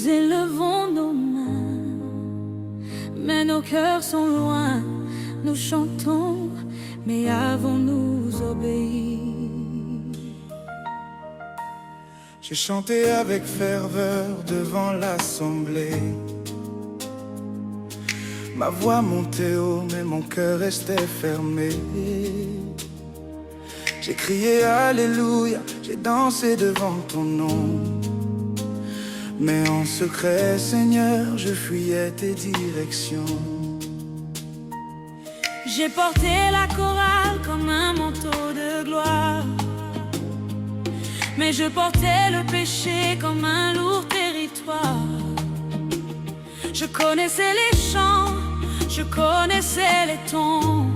nous élevons nos mains, mais nos cœurs sont loin. Nous chantons, mais avons-nous obéi? J'ai chanté avec ferveur devant l'assemblée. Ma voix montait haut, mais mon cœur restait fermé. J'ai crié Alléluia, j'ai dansé devant ton nom. Mais en secret, Seigneur, je fuyais tes directions. J'ai porté la chorale comme un manteau de gloire, mais je portais le péché comme un lourd territoire. Je connaissais les chants, je connaissais les tons,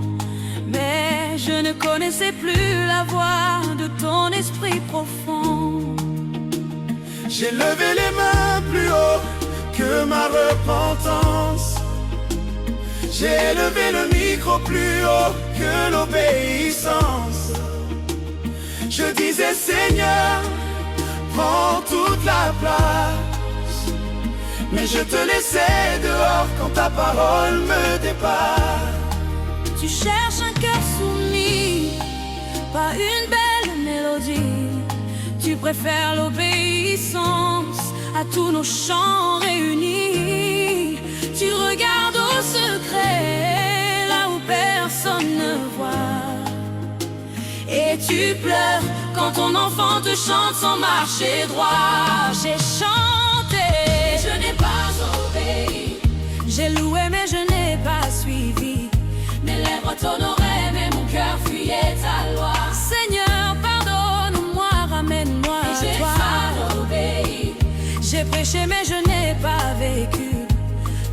mais je ne connaissais plus la voix de ton esprit profond. J'ai levé les mains plus haut que ma repentance. J'ai élevé le micro plus haut que l'obéissance. Je disais Seigneur, prends toute la place. Mais je te laissais dehors quand ta parole me dépasse. Tu cherches un cœur soumis, pas une belle mélodie. Tu préfères l'obéissance à tous nos chants réunis. Tu regardes au secret, là où personne ne voit. Et tu pleures quand ton enfant te chante sans marcher droit. J'ai chanté, je n'ai pas obéi. J'ai loué mais je n'ai pas suivi. Mes lèvres t'honoraient mais mon cœur fuyait ta loi. Seigneur, pardonne-moi, ramène-moi à toi. J'ai pas obéi. J'ai prêché mais je n'ai pas vécu.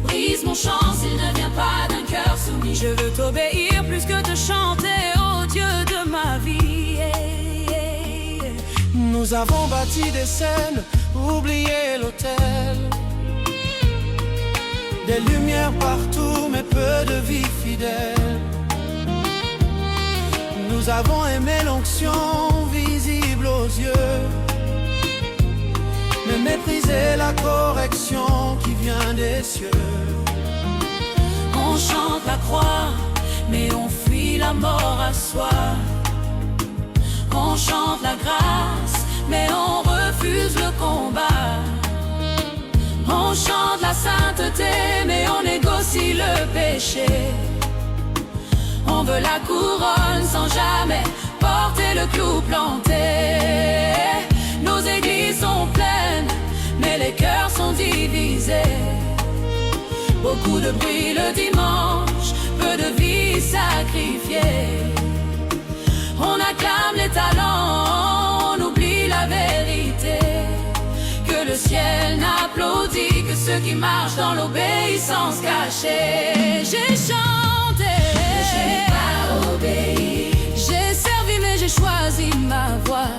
Brise mon chant s'il ne vient pas d'un cœur soumis. Je veux t'obéir plus que te chanter, ô Dieu de ma vie. Nous avons bâti des scènes, oublié l'autel. Des lumières partout, mais peu de vie fidèle. Nous avons aimé l'onction visible aux yeux, mais méprisé la correction qui vient des cieux. On chante la croix, mais on fuit la mort à soi. On chante la grâce, mais on refuse le combat. On chante la sainteté, mais on négocie le péché. On veut la couronne sans jamais porter le clou planté. Nos églises sont pleines, mais les cœurs sont divisés. Beaucoup de bruit le dimanche, peu de vie sacrifiée. On acclame les talents, on oublie la vérité. Que le ciel n'applaudit que ceux qui marchent dans l'obéissance cachée. J'ai chanté, mais je n'ai pas obéi. J'ai servi mais j'ai choisi ma voie.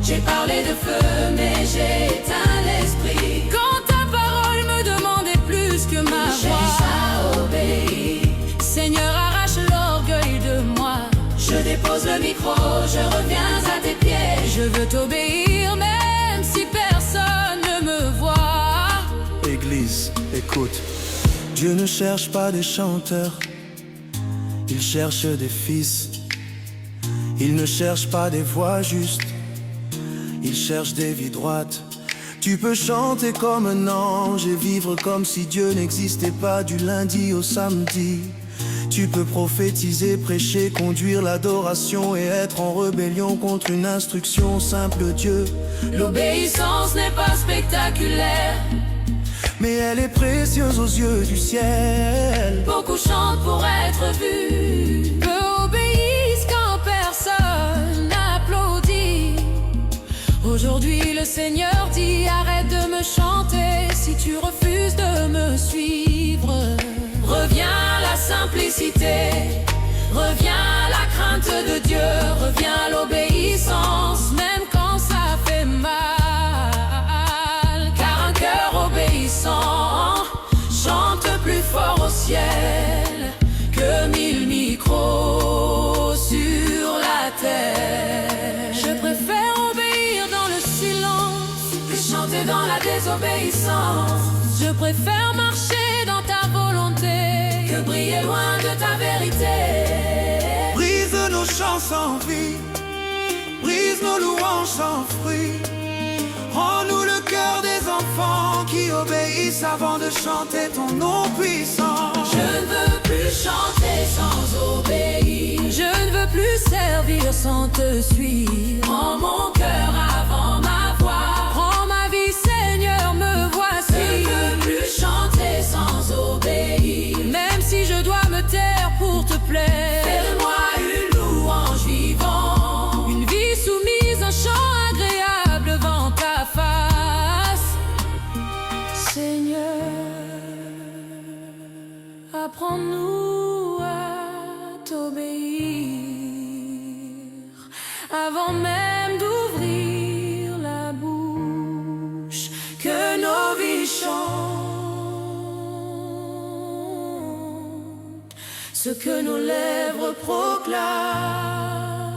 J'ai parlé de feu mais j'ai éteint l'esprit. Quand ta parole me demandait plus que ma voix, j'ai pas obéi. Seigneur, arrache l'orgueil de moi. Je dépose le micro, je reviens à tes pieds. Je veux t'obéir même si personne ne me voit. Église, écoute. Dieu ne cherche pas des chanteurs, il cherche des fils. Il ne cherche pas des voix justes, il cherche des vies droites. Tu peux chanter comme un ange et vivre comme si Dieu n'existait pas du lundi au samedi. Tu peux prophétiser, prêcher, conduire l'adoration et être en rébellion contre une instruction simple, Dieu. L'obéissance n'est pas spectaculaire, mais elle est précieuse aux yeux du ciel. beaucoup chantent pour être vus, peu obéissent quand personne n'applaudit. Aujourd'hui le Seigneur dit arrête de me chanter si tu refuses de me suivre. Reviens à la simplicité, reviens à la crainte de Dieu, reviens à l'obéissance, même quand ça fait mal. Car un cœur obéissant chante plus fort au ciel que 1000 micros sur la terre. Je préfère obéir dans le silence que chanter dans la désolation. obéissance. Je préfère marcher dans ta volonté que briller loin de ta vérité. Brise nos chants sans vie, brise nos louanges sans fruit. Rends-nous le cœur des enfants qui obéissent avant de chanter ton nom puissant. Je ne veux plus chanter sans obéir. Je ne veux plus servir sans te suivre. Prends mon cœur avant ma voix. Prends ma vie, Seigneur, me voici. Je ne veux plus chanter sans obéir. Même si je dois me taire pour te plaire. Fais de moi une louange vivante. Une vie soumise, un chant agréable devant ta face. Seigneur, apprends-nous à t'obéir avant même d'ouvrir la bouche, que nos vies chantent ce que nos lèvres proclament.